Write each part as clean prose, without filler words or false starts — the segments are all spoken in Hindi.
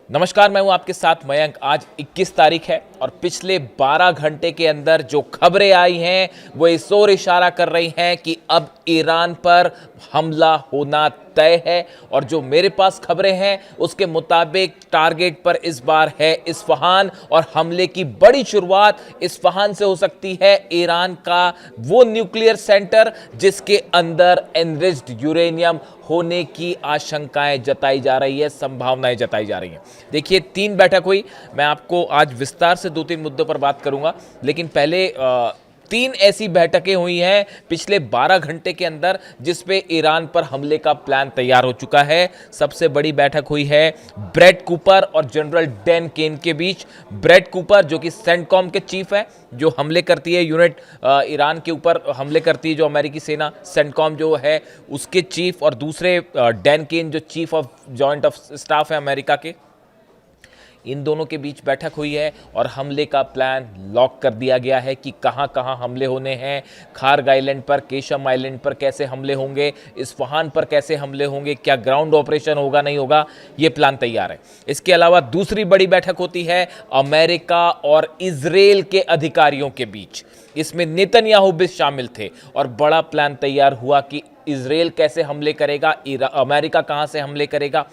नमस्कार, मैं हूं आपके साथ मयंक। आज 21 तारीख है और पिछले 12 घंटे के अंदर जो खबरें आई हैं वो इस ओर इशारा कर रही हैं कि अब ईरान पर हमला होना तय है। और जो मेरे पास खबरें हैं उसके मुताबिक टारगेट पर इस बार है इस्फहान और हमले की बड़ी शुरुआत इस्फहान से हो सकती है। ईरान का वो न्यूक्लियर सेंटर जिसके अंदर एनरिच्ड यूरेनियम होने की आशंकाएं जताई जा रही है, संभावनाएं जताई जा रही हैं। देखिए, 3 बैठक हुई। मैं आपको आज विस्तार से 2-3 मुद्दों पर बात करूंगा, लेकिन पहले 3 ऐसी बैठकें हुई हैं पिछले 12 घंटे के अंदर जिसपे ईरान पर हमले का प्लान तैयार हो चुका है। सबसे बड़ी बैठक हुई है ब्रैड कूपर और जनरल डैन केन के बीच। ब्रैड कूपर जो कि सेंटकॉम के चीफ है, जो हमले करती है यूनिट ईरान के ऊपर हमले करती है जो अमेरिकी सेना, सेंटकॉम जो है उसके चीफ, और दूसरे डैन केन जो chief of joint of staff है अमेरिका के। इन दोनों के बीच बैठक हुई है और हमले का प्लान लॉक कर दिया गया है कि कहां कहां हमले होने हैं। खार्ग आइलैंड पर, केशम आइलैंड पर कैसे हमले होंगे, इस्फहान पर कैसे हमले होंगे, क्या ग्राउंड ऑपरेशन होगा नहीं होगा, यह प्लान तैयार है। इसके अलावा दूसरी बड़ी बैठक होती है अमेरिका और इजराइल के अधिकारियों के बीच। इसमें नेतन्याहू भी शामिल थे और बड़ा प्लान तैयार हुआ कि इजराइल कैसे हमले करेगा, अमेरिका कहां से हमले करेगा,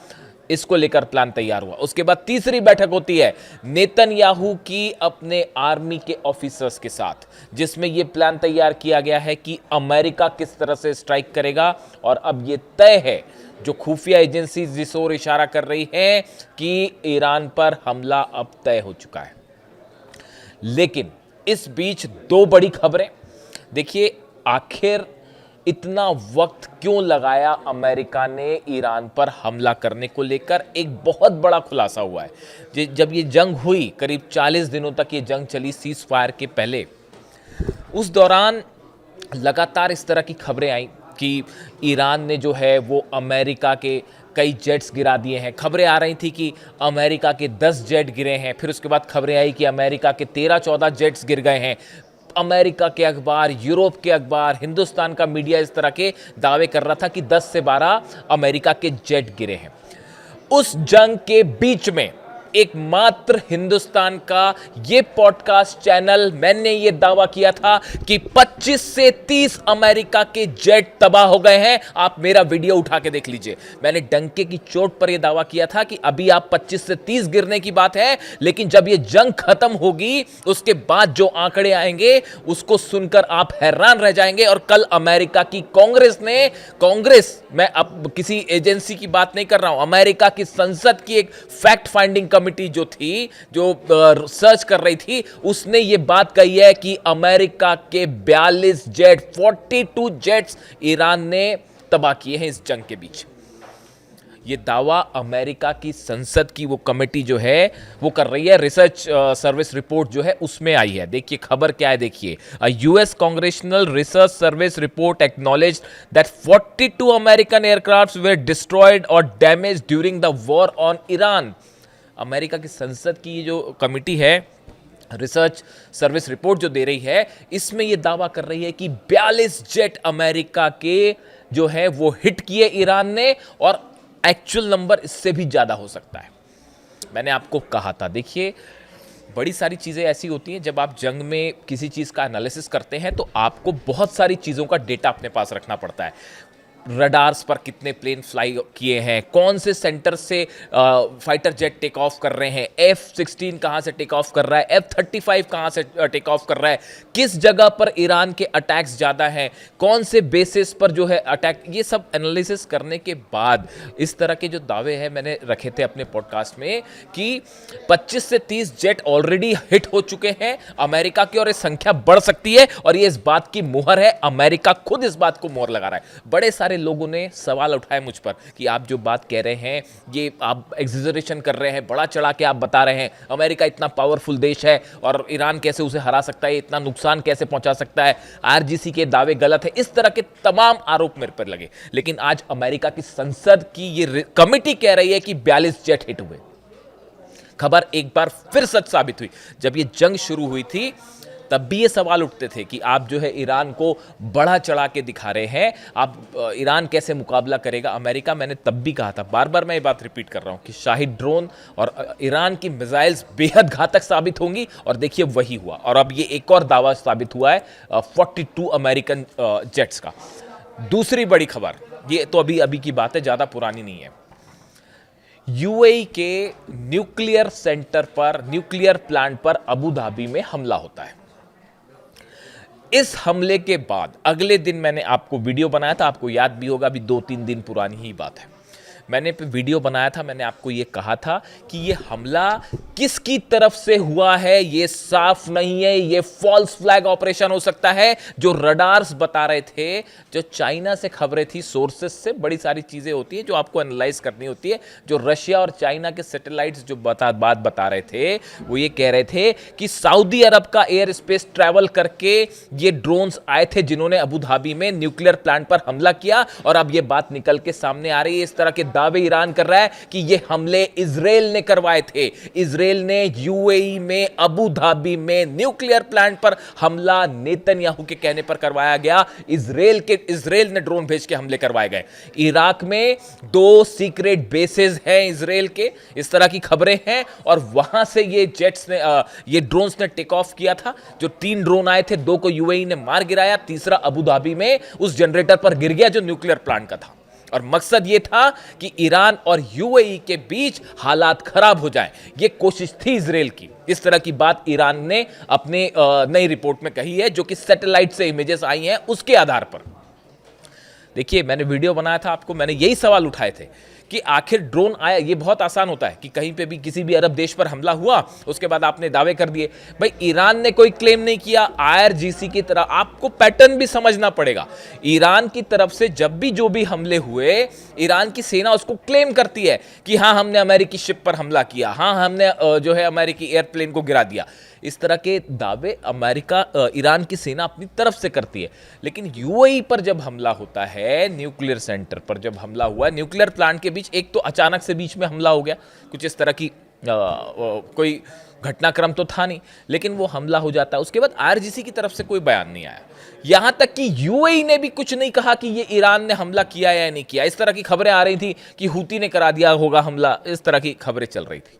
इसको लेकर प्लान तैयार हुआ। उसके बाद तीसरी बैठक होती है नेतन्याहू की अपने आर्मी के ऑफिसर्स के साथ, जिसमें यह प्लान तैयार किया गया है कि अमेरिका किस तरह से स्ट्राइक करेगा। और अब यह तय है, जो खुफिया एजेंसी जिस ओर इशारा कर रही है कि ईरान पर हमला अब तय हो चुका है। लेकिन इस बीच 2 बड़ी खबरें। देखिए, आखिर इतना वक्त क्यों लगाया अमेरिका ने ईरान पर हमला करने को लेकर, एक बहुत बड़ा खुलासा हुआ है। जब ये जंग हुई, करीब 40 दिनों तक ये जंग चली सीज फायर के पहले, उस दौरान लगातार इस तरह की खबरें आई कि ईरान ने जो है वो अमेरिका के कई जेट्स गिरा दिए हैं। खबरें आ रही थी कि अमेरिका के 10 जेट गिरे हैं, फिर उसके बाद खबरें आई कि अमेरिका के 13-14 जेट्स गिर गए हैं। अमेरिका के अखबार, यूरोप के अखबार, हिंदुस्तान का मीडिया इस तरह के दावे कर रहा था कि 10 से 12 अमेरिका के जेट गिरे हैं। उस जंग के बीच में एकमात्र हिंदुस्तान का ये पॉडकास्ट चैनल, मैंने ये दावा किया था कि 25 से 30 अमेरिका के जेट तबाह हो गए हैं। आप मेरा वीडियो उठा के देख लीजिए। मैंने डंके की चोट पर यह दावा किया था कि अभी आप 25 से 30 गिरने की बात है, लेकिन जब यह जंग खत्म होगी उसके बाद जो आंकड़े आएंगे उसको सुनकर आप हैरान रह जाएंगे। और कल अमेरिका की कांग्रेस, मैं अब किसी एजेंसी की बात नहीं कर रहा हूं, अमेरिका की संसद की एक फैक्ट फाइंडिंग कमिटी जो थी, जो सर्च कर रही थी, उसने ये बात कही है कि अमेरिका के 42 जेट्स ईरान ने तबाह किए हैं इस जंग के बीच। ये दावा अमेरिका की संसद की वो कमेटी जो है वो कर रही है। रिसर्च सर्विस रिपोर्ट जो है उसमें आई है। देखिए खबर क्या है, देखिए, US congressional research service report acknowledged that 42 American aircrafts were destroyed और damaged during the war on Iran. America की संसद की जो कमिटी है, रिसर्च सर्विस रिपोर्ट जो दे रही है, इसमें यह दावा कर रही है कि 42 जेट अमेरिका के जो है वो हिट किए ईरान ने, और एक्चुअल नंबर इससे भी ज्यादा हो सकता है। मैंने आपको कहा था। देखिए, बड़ी सारी चीजें ऐसी होती हैं, जब आप जंग में किसी चीज का एनालिसिस करते हैं तो आपको बहुत सारी चीजों का डेटा अपने पास रखना पड़ता है। रडार्स पर कितने प्लेन फ्लाई किए हैं, कौन से सेंटर से फाइटर जेट टेक ऑफ कर रहे हैं, F-16 कहां से टेक ऑफ कर रहा है, F-35 कहां से टेक ऑफ कर रहा है, किस जगह पर ईरान के अटैक्स ज़्यादा हैं, कौन से बेसिस पर जो है अटैक, ये सब एनालिसिस करने के बाद इस तरह के जो दावे हैं मैंने रखे थे अपने पॉडकास्ट में कि 25 से 30 जेट ऑलरेडी हिट हो चुके हैं अमेरिका की, और ये संख्या बढ़ सकती है। और ये इस बात की मुहर है, अमेरिका खुद इस बात को मोहर लगा रहा है। बड़े सारे लोगों ने सवाल उठाए मुझ पर कि आप जो बात कह रहे हैं ये आप एग्जेजरेशन कर रहे हैं, बड़ा चढ़ा के आप बता रहे हैं, अमेरिका इतना पावरफुल देश है और ईरान कैसे उसे हरा सकता है, इतना नुकसान कैसे पहुंचा सकता है, आरजीसी के दावे गलत है, इस तरह के तमाम आरोप मेरे पर लगे। लेकिन आज अमेरिका की संसद की ये कमिटी कह रही है कि 42 जेट हिट हुए। खबर एक बार फिर सच साबित हुई। जब ये जंग शुरू हुई थी तब भी ये सवाल उठते थे कि आप जो है ईरान को बढ़ा चढ़ा के दिखा रहे हैं, आप ईरान कैसे मुकाबला करेगा अमेरिका। मैंने तब भी कहा था, बार बार मैं ये बात रिपीट कर रहा हूं कि शाहिद ड्रोन और ईरान की मिसाइल्स बेहद घातक साबित होंगी, और देखिए वही हुआ। और अब ये एक और दावा साबित हुआ है 42 अमेरिकन जेट्स का। दूसरी बड़ी खबर, ये तो अभी की बात है, ज्यादा पुरानी नहीं है। यूएई के न्यूक्लियर सेंटर पर, न्यूक्लियर प्लांट पर अबू धाबी में हमला होता है। इस हमले के बाद अगले दिन मैंने आपको वीडियो बनाया था, आपको याद भी होगा, अभी 2-3 दिन पुरानी ही बात है। मैंने वीडियो बनाया था, मैंने आपको ये कहा था कि ये हमला किसकी तरफ से हुआ है ये साफ नहीं है, ये फॉल्स फ्लैग ऑपरेशन हो सकता है। जो रडार्स बता रहे थे, जो चाइना से खबरें थी, सोर्सेस से बड़ी सारी चीजें होती है जो आपको एनालाइज करनी होती है। जो रशिया और चाइना के सैटेलाइट्स जो बात बता रहे थे, वो ये कह रहे थे कि सऊदी अरब का एयर स्पेस ट्रैवल करके ये ड्रोन्स आए थे जिन्होंने अबू धाबी में न्यूक्लियर प्लांट पर हमला किया। और अब ये बात निकल के सामने आ रही है, इस तरह के दावे ईरान कर रहा है कि ये हमले इजराइल ने करवाए थे। इजराइल ने यूएई में अबू धाबी में न्यूक्लियर प्लांट पर हमला नेतन्याहू के कहने पर करवाया गया। इजराइल ने ड्रोन भेज के हमले करवाए गए। इराक में 2 सीक्रेट बेसेस हैं इजराइल के, इस तरह की खबरें हैं। और वहां से ये जेट्स ने ये ड्रोन्स ने टेक ऑफ किया था। जो 3 ड्रोन आए थे, 2 को यूएई ने मार गिराया, तीसरा अबू धाबी में उस जनरेटर पर गिर गया जो न्यूक्लियर प्लांट का था। और मकसद यह था कि ईरान और यूएई के बीच हालात खराब हो जाएं। यह कोशिश थी इजराइल की। इस तरह की बात ईरान ने अपने नई रिपोर्ट में कही है, जो कि सैटेलाइट से इमेजेस आई हैं उसके आधार पर। देखिए, मैंने वीडियो बनाया था, आपको मैंने यही सवाल उठाए थे कि आखिर ड्रोन आया। ये बहुत आसान होता है कि कहीं पे भी किसी भी अरब देश पर हमला हुआ, उसके बाद आपने दावे कर दिए। भाई, ईरान ने कोई क्लेम नहीं किया, आईआरजीसी की तरह आपको पैटर्न भी समझना पड़ेगा। ईरान की तरफ से जब भी जो भी हमले हुए, ईरान की सेना उसको क्लेम करती है कि हाँ, हमने अमेरिकी शिप पर हमला किया, हाँ, हमने जो है अमेरिकी एयरप्लेन को गिरा दिया। इस तरह के दावे ईरान की सेना अपनी तरफ से करती है। लेकिन यूएई पर जब हमला होता है, न्यूक्लियर सेंटर पर जब हमला हुआ, न्यूक्लियर प्लांट के बीच, एक तो अचानक से बीच में हमला हो गया, कुछ इस तरह की कोई घटनाक्रम तो था नहीं, लेकिन वो हमला हो जाता है। उसके बाद आईआरजीसी की तरफ से कोई बयान नहीं आया। यहां तक कि यूएई ने भी कुछ नहीं कहा कि ये ईरान ने हमला किया या नहीं किया। इस तरह की खबरें आ रही थी कि हूती ने करा दिया होगा हमला, इस तरह की खबरें चल रही थी।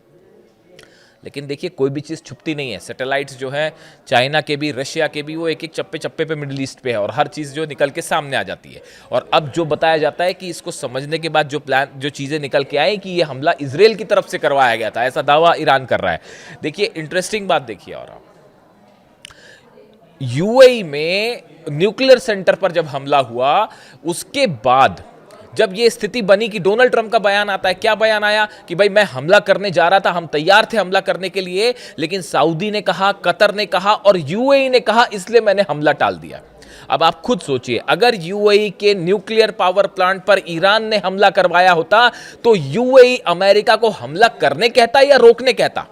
लेकिन देखिए, कोई भी चीज़ छुपती नहीं है। सैटेलाइट्स जो है चाइना के भी, रशिया के भी, वो एक एक चप्पे चप्पे पे मिडिल ईस्ट पे है, और हर चीज़ जो निकल के सामने आ जाती है। और अब जो बताया जाता है कि इसको समझने के बाद जो चीज़ें निकल के आई कि ये हमला इजराइल की तरफ से करवाया गया था, ऐसा दावा ईरान कर रहा है। देखिए, इंटरेस्टिंग बात देखिए। और यूएई में न्यूक्लियर सेंटर पर जब हमला हुआ, उसके बाद जब ये स्थिति बनी कि डोनाल्ड ट्रंप का बयान आता है, क्या बयान आया कि भाई मैं हमला करने जा रहा था, हम तैयार थे हमला करने के लिए, लेकिन सऊदी ने कहा, कतर ने कहा और यूएई ने कहा, इसलिए मैंने हमला टाल दिया। अब आप खुद सोचिए, अगर यूएई के न्यूक्लियर पावर प्लांट पर ईरान ने हमला करवाया होता, तो यूएई अमेरिका को हमला करने कहता या रोकने कहता?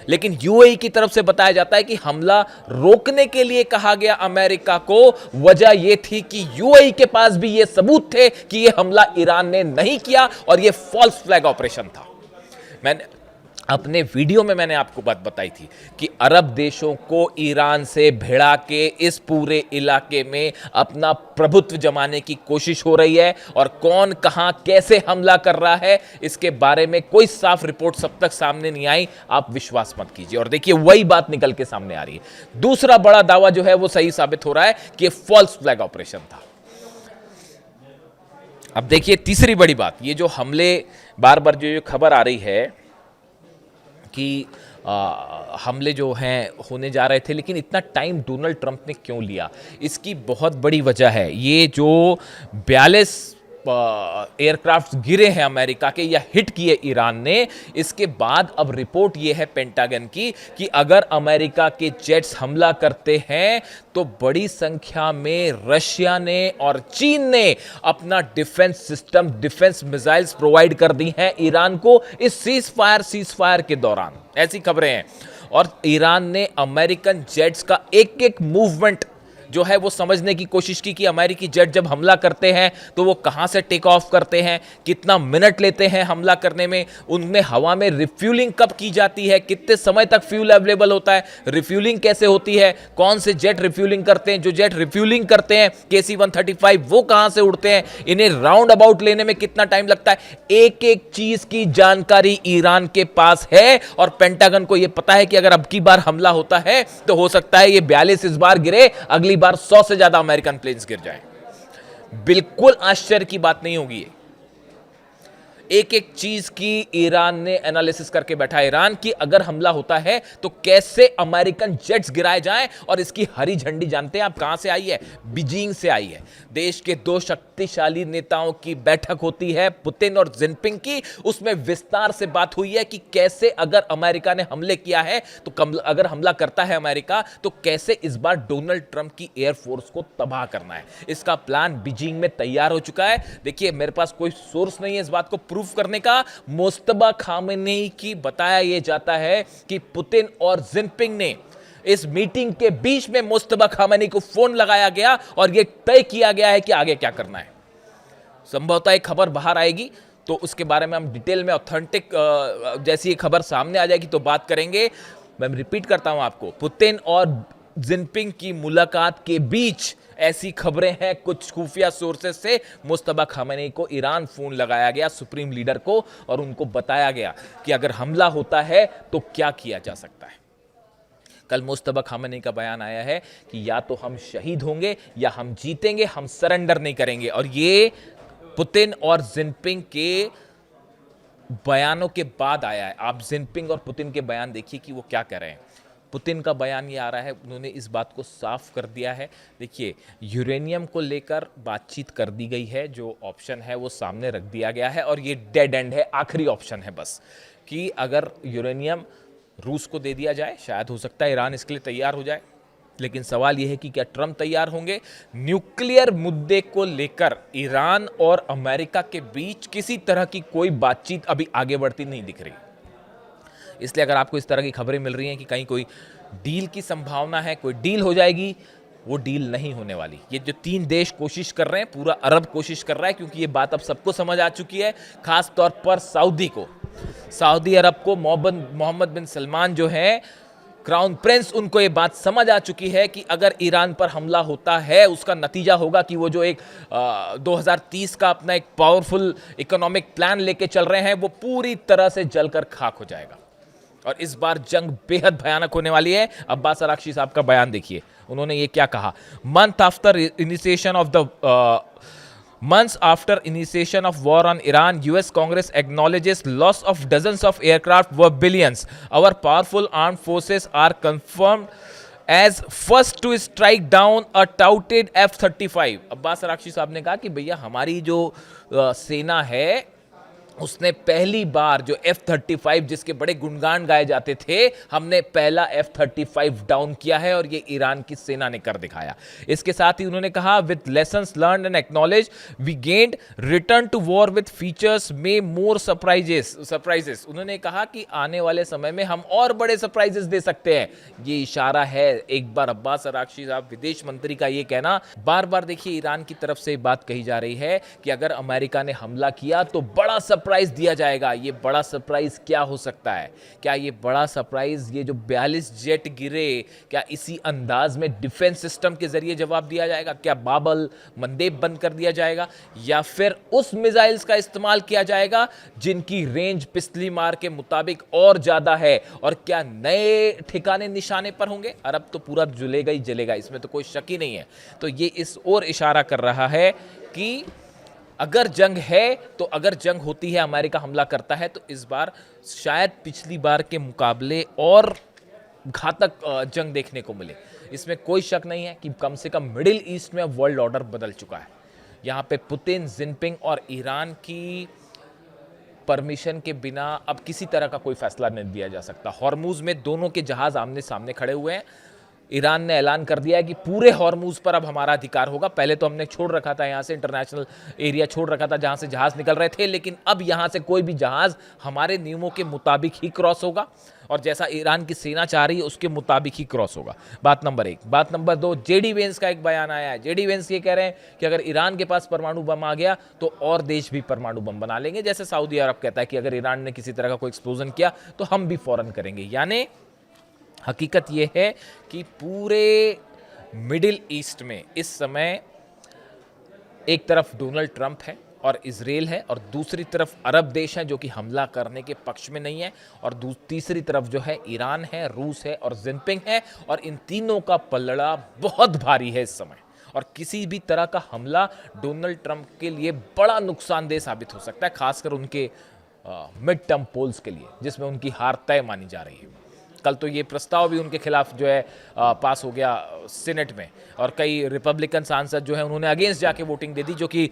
लेकिन यूएई की तरफ से बताया जाता है कि हमला रोकने के लिए कहा गया अमेरिका को। वजह यह थी कि यूएई के पास भी यह सबूत थे कि यह हमला ईरान ने नहीं किया और यह फॉल्स फ्लैग ऑपरेशन था। मैंने अपने वीडियो में मैंने आपको बात बताई थी कि अरब देशों को ईरान से भिड़ा के इस पूरे इलाके में अपना प्रभुत्व जमाने की कोशिश हो रही है, और कौन कहां कैसे हमला कर रहा है इसके बारे में कोई साफ रिपोर्ट सब तक सामने नहीं आई। आप विश्वास मत कीजिए। और देखिए, वही बात निकल के सामने आ रही है। दूसरा बड़ा दावा जो है वो सही साबित हो रहा है कि यह फॉल्स फ्लैग ऑपरेशन था। अब देखिए, तीसरी बड़ी बात, ये जो हमले बार बार जो खबर आ रही है कि हमले जो हैं होने जा रहे थे, लेकिन इतना टाइम डोनाल्ड ट्रंप ने क्यों लिया? इसकी बहुत बड़ी वजह है, ये जो 42 एयरक्राफ्ट गिरे हैं अमेरिका के या हिट किए ईरान ने, इसके बाद अब रिपोर्ट ये है पेंटागन की कि अगर अमेरिका के जेट्स हमला करते हैं तो बड़ी संख्या में रशिया ने और चीन ने अपना defence system, defence missiles provide कर दी हैं ईरान को इस सीज फायर के दौरान, ऐसी खबरें हैं। और ईरान ने अमेरिकन जेट्स का एक एक मूवमेंट जो है वो समझने की कोशिश की कि अमेरिकी जेट जब हमला करते हैं तो वो कहां से टेक ऑफ करते हैं, कितना मिनट लेते हैं हमला करने में, उनमें हवा में रिफ्यूलिंग कब की जाती है, कितने समय तक फ्यूल अवेलेबल होता है, रिफ्यूलिंग कैसे होती है, कौन से जेट रिफ्यूलिंग करते हैं, जो जेट रिफ्यूलिंग करते हैं KC-135 वो कहां से उड़ते हैं, इन्हें राउंड अबाउट लेने में कितना टाइम लगता है, एक एक चीज की जानकारी ईरान के पास है। और पेंटागन को यह पता है कि अगर अब की बार हमला होता है तो हो सकता है ये 42 इस बार गिरे, अगली बार 100 से ज्यादा अमेरिकन प्लेन्स गिर जाएं। बिल्कुल आश्चर्य की बात नहीं होगी ये। एक एक चीज की ईरान ने एनालिसिस करके बैठा है। ईरान की अगर हमला होता है तो कैसे अमेरिकन जेट्स गिराए जाएं, और इसकी हरी झंडी जानते हैं आप कहां से आई है? बीजिंग से आई है। देश के दो शक्तिशाली नेताओं की बैठक होती है, पुतिन और जिनपिंग की। उसमें विस्तार से बात हुई है कि कैसे अगर अमेरिका ने हमले किया है तो अगर हमला करता है अमेरिका तो कैसे इस बार डोनाल्ड ट्रंप की एयरफोर्स को तबाह करना है। इसका प्लान बीजिंग में तैयार हो चुका है। देखिए, मेरे पास कोई सोर्स नहीं है इस बात को प्रूफ करने का। मुस्तफा खामेनी की बताया यह जाता है कि पुतिन और जिनपिंग ने इस मीटिंग के बीच में मुस्तफा खामेनी को फोन लगाया गया और यह तय किया गया है कि आगे क्या करना है। संभवतः एक खबर बाहर आएगी तो उसके बारे में हम डिटेल में ऑथेंटिक जैसी खबर सामने आ जाएगी तो बात करेंगे। मैं रिपीट करता हूं आपको, पुतिन और जिनपिंग की मुलाकात के बीच ऐसी खबरें हैं कुछ खुफिया सोर्सेस से, मुस्तफा खामेनी को ईरान फोन लगाया गया, सुप्रीम लीडर को, और उनको बताया गया कि अगर हमला होता है तो क्या किया जा सकता है। कल मुस्तफा खामेनी का बयान आया है कि या तो हम शहीद होंगे या हम जीतेंगे, हम सरेंडर नहीं करेंगे। और ये पुतिन और जिनपिंग के बयानों के बाद आया है। आप जिनपिंग और पुतिन के बयान देखिए कि वो क्या कह रहे हैं। पुतिन का बयान ये आ रहा है, उन्होंने इस बात को साफ कर दिया है। देखिए, यूरेनियम को लेकर बातचीत कर दी गई है, जो ऑप्शन है वो सामने रख दिया गया है और ये डेड एंड है, आखिरी ऑप्शन है बस, कि अगर यूरेनियम रूस को दे दिया जाए, शायद हो सकता है ईरान इसके लिए तैयार हो जाए। लेकिन सवाल यह है कि क्या ट्रंप तैयार होंगे? न्यूक्लियर मुद्दे को लेकर ईरान और अमेरिका के बीच किसी तरह की कोई बातचीत अभी आगे बढ़ती नहीं दिख रही। इसलिए अगर आपको इस तरह की खबरें मिल रही हैं कि कहीं कोई डील की संभावना है, कोई डील हो जाएगी, वो डील नहीं होने वाली। ये जो तीन देश कोशिश कर रहे हैं, पूरा अरब कोशिश कर रहा है, क्योंकि ये बात अब सबको समझ आ चुकी है, खास तौर पर सऊदी अरब को मोहम्मद बिन सलमान जो है क्राउन प्रिंस, उनको ये बात समझ आ चुकी है कि अगर ईरान पर हमला होता है उसका नतीजा होगा कि वो जो एक 2030 का अपना एक पावरफुल इकोनॉमिक प्लान लेके चल रहे हैं वो पूरी तरह से जलकर खाक हो जाएगा। और इस बार जंग बेहद भयानक होने वाली है। अब्बास अराक्ची साहब का बयान देखिए, उन्होंने ये क्या कहा। Months after initiation of war on Iran, US Congress acknowledges loss of dozens of aircraft worth billions. Our powerful armed forces are confirmed as first to strike down a touted F-35. Abbas Araghchi साहब ने कहा कि भैया हमारी जो सेना है उसने पहली बार जो F-35 जिसके बड़े गुणगान गाए जाते थे, हमने पहला F-35 डाउन किया है और ये ईरान की सेना ने कर दिखाया। इसके साथ ही उन्होंने कहा, with lessons learned and acknowledge we gained return to war with features में मोर सरप्राइजेस। उन्होंने कहा कि आने वाले समय में हम और बड़े सरप्राइजेस दे सकते हैं। ये इशारा है एक बार अब्बास अराक्ची साहब विदेश मंत्री का ये कहना। बार बार देखिए ईरान की तरफ से बात कही जा रही है कि अगर अमेरिका ने हमला किया तो बड़ा सरप्राइज दिया जाएगा। ये बड़ा सरप्राइज क्या हो सकता है? क्या ये बड़ा सरप्राइज, ये जो 42 जेट गिरे, क्या इसी अंदाज में डिफेंस सिस्टम के जरिए जवाब दिया जाएगा? क्या बाबल मंदेब बंद कर दिया जाएगा, या फिर उस मिसाइल्स का इस्तेमाल किया जाएगा जिनकी रेंज पिछली मार के मुताबिक और ज्यादा है? और क्या नए ठिकाने निशाने पर होंगे? अरब तो पूरा जलेगा ही जलेगा, इसमें तो कोई शक ही नहीं है। तो ये इस ओर इशारा कर रहा है कि अगर जंग है तो अगर जंग होती है, अमेरिका हमला करता है तो इस बार शायद पिछली बार के मुकाबले और घातक जंग देखने को मिले। इसमें कोई शक नहीं है कि कम से कम मिडिल ईस्ट में वर्ल्ड ऑर्डर बदल चुका है। यहाँ पे पुतिन, जिनपिंग और ईरान की परमिशन के बिना अब किसी तरह का कोई फैसला नहीं दिया जा सकता। हॉर्मुज में दोनों के जहाज आमने सामने खड़े हुए हैं। ईरान ने ऐलान कर दिया है कि पूरे हॉर्मूज पर अब हमारा अधिकार होगा। पहले तो हमने छोड़ रखा था, यहाँ से इंटरनेशनल एरिया छोड़ रखा था जहाँ से जहाज निकल रहे थे, लेकिन अब यहाँ से कोई भी जहाज हमारे नियमों के मुताबिक ही क्रॉस होगा और जैसा ईरान की सेना चाह रही है उसके मुताबिक ही क्रॉस होगा। बात नंबर 1। बात नंबर 2, जेडी वेंस का एक बयान आया है। जेडी वेंस ये कह रहे हैं कि अगर ईरान के पास परमाणु बम आ गया तो और देश भी परमाणु बम बना लेंगे। जैसे सऊदी अरब कहता है कि अगर ईरान ने किसी तरह का कोई एक्सप्लोजन किया तो हम भी फौरन करेंगे। यानी हकीकत यह है कि पूरे मिडिल ईस्ट में इस समय एक तरफ डोनाल्ड ट्रंप है और इजराइल है और दूसरी तरफ अरब देश हैं जो कि हमला करने के पक्ष में नहीं है, और तीसरी तरफ जो है ईरान है, रूस है और जिनपिंग है। और इन तीनों का पलड़ा बहुत भारी है इस समय, और किसी भी तरह का हमला डोनाल्ड ट्रंप के लिए बड़ा नुकसानदेह साबित हो सकता है, खासकर उनके मिड टर्म पोल्स के लिए जिसमें उनकी हार तय मानी जा रही है। कल तो ये प्रस्ताव भी उनके खिलाफ जो है पास हो गया सीनेट में, और कई रिपब्लिकन सांसद जो है उन्होंने अगेंस्ट जाके वोटिंग दे दी, जो कि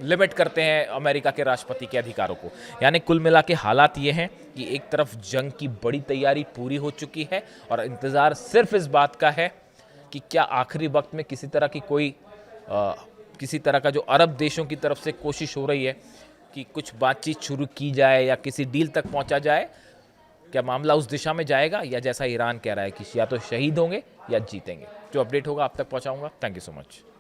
लिमिट करते हैं अमेरिका के राष्ट्रपति के अधिकारों को। यानी कुल मिला के हालात ये हैं कि एक तरफ जंग की बड़ी तैयारी पूरी हो चुकी है और इंतज़ार सिर्फ इस बात का है कि क्या आखिरी वक्त में किसी तरह का जो अरब देशों की तरफ से कोशिश हो रही है कि कुछ बातचीत शुरू की जाए या किसी डील तक पहुंचा जाए, क्या मामला उस दिशा में जाएगा, या जैसा ईरान कह रहा है कि या तो शहीद होंगे या जीतेंगे। जो अपडेट होगा आप तक पहुंचाऊंगा। Thank you so much.